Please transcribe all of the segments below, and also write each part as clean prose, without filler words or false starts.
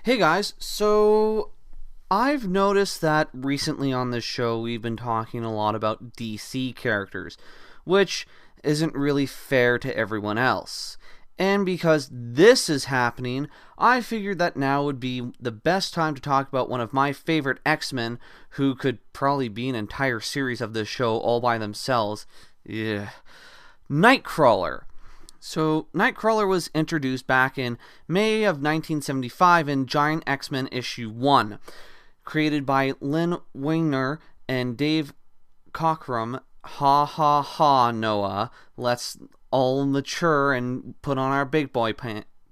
Hey guys, so I've noticed that recently on this show we've been talking a lot about DC characters, which isn't really fair to everyone else. And because this is happening, I figured that now would be the best time to talk about one of my favorite X-Men, who could probably be an entire series of this show all by themselves. Yeah. Nightcrawler. So, Nightcrawler was introduced back in May of 1975 in Giant X-Men issue 1, created by Lynn Wingner and Dave Cockrum. Ha ha ha, Noah. Let's all mature and put on our big boy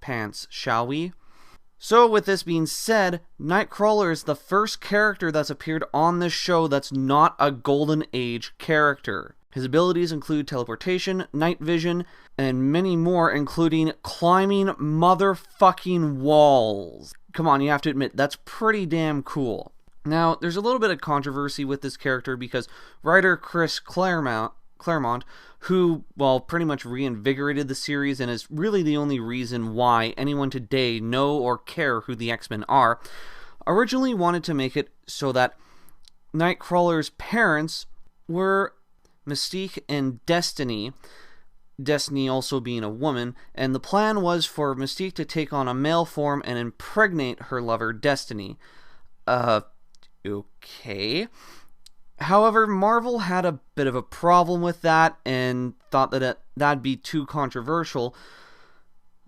pants, shall we? So, with this being said, Nightcrawler is the first character that's appeared on this show that's not a Golden Age character. His abilities include teleportation, night vision, and many more, including climbing motherfucking walls. Come on, you have to admit, that's pretty damn cool. Now, there's a little bit of controversy with this character because writer Chris Claremont, who, well, pretty much reinvigorated the series and is really the only reason why anyone today know or care who the X-Men are, originally wanted to make it so that Nightcrawler's parents were Mystique and Destiny also being a woman, and the plan was for Mystique to take on a male form and impregnate her lover Destiny. Okay. However, Marvel had a bit of a problem with that and thought that that'd be too controversial.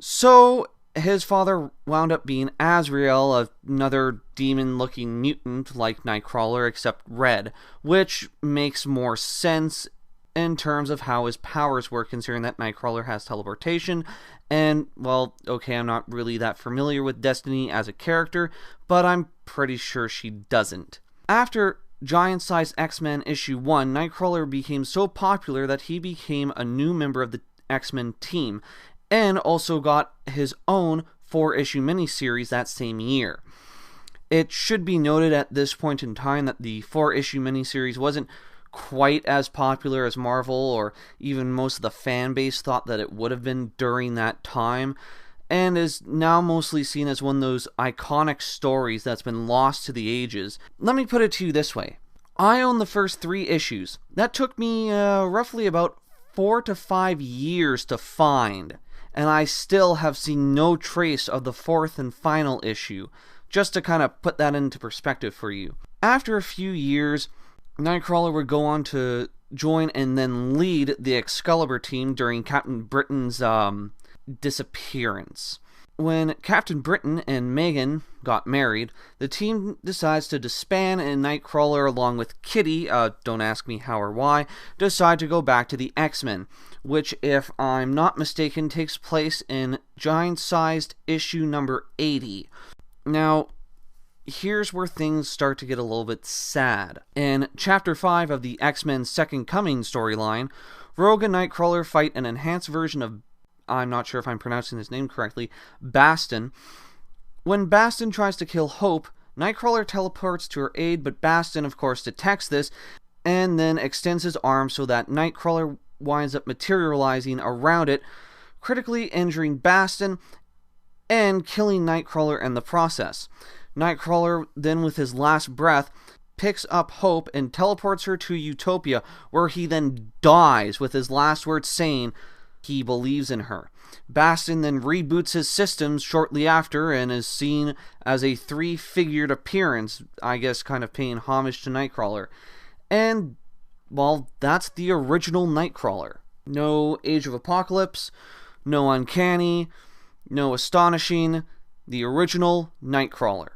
So, his father wound up being Azrael, another demon-looking mutant like Nightcrawler, except red, which makes more sense in terms of how his powers work, considering that Nightcrawler has teleportation, and, well, okay, I'm not really that familiar with Destiny as a character, but I'm pretty sure she doesn't. After Giant-Size X-Men issue 1, Nightcrawler became so popular that he became a new member of the X-Men team, and also got his own 4-issue miniseries that same year. It should be noted at this point in time that the 4-issue miniseries wasn't quite as popular as Marvel or even most of the fan base thought that it would have been during that time, and is now mostly seen as one of those iconic stories that's been lost to the ages. Let me put it to you this way. I own the first 3 issues. That took me roughly about 4 to 5 years to find, and I still have seen no trace of the 4th and final issue, just to kind of put that into perspective for you. After a few years, Nightcrawler would go on to join and then lead the Excalibur team during Captain Britain's disappearance. When Captain Britain and Megan got married, the team decides to disband, and Nightcrawler, along with Kitty, don't ask me how or why, decide to go back to the X-Men, which, if I'm not mistaken, takes place in giant-sized issue number 80. Now, here's where things start to get a little bit sad. In Chapter 5 of the X-Men Second Coming storyline, Rogue and Nightcrawler fight an enhanced version of, I'm not sure if I'm pronouncing his name correctly, Bastion. When Bastion tries to kill Hope, Nightcrawler teleports to her aid, but Bastion, of course, detects this, and then extends his arm so that Nightcrawler winds up materializing around it, critically injuring Bastion and killing Nightcrawler in the process. Nightcrawler then, with his last breath, picks up Hope and teleports her to Utopia, where he then dies with his last words saying he believes in her. Bastion then reboots his systems shortly after and is seen as a 3-figured appearance, I guess kind of paying homage to Nightcrawler. And, well, that's the original Nightcrawler. No Age of Apocalypse, no Uncanny, no Astonishing, the original Nightcrawler.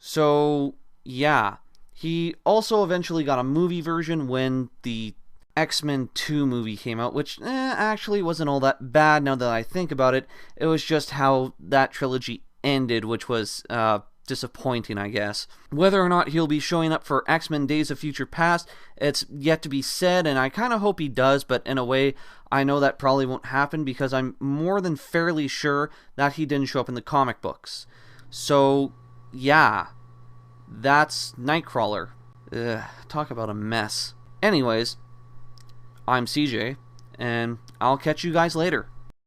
So, yeah. He also eventually got a movie version when the X-Men 2 movie came out, which actually wasn't all that bad now that I think about it. It was just how that trilogy ended, which was disappointing, I guess. Whether or not he'll be showing up for X-Men Days of Future Past, it's yet to be said, and I kind of hope he does, but in a way, I know that probably won't happen because I'm more than fairly sure that he didn't show up in the comic books. So, yeah, that's Nightcrawler. Talk about a mess. Anyways, I'm CJ, and I'll catch you guys later.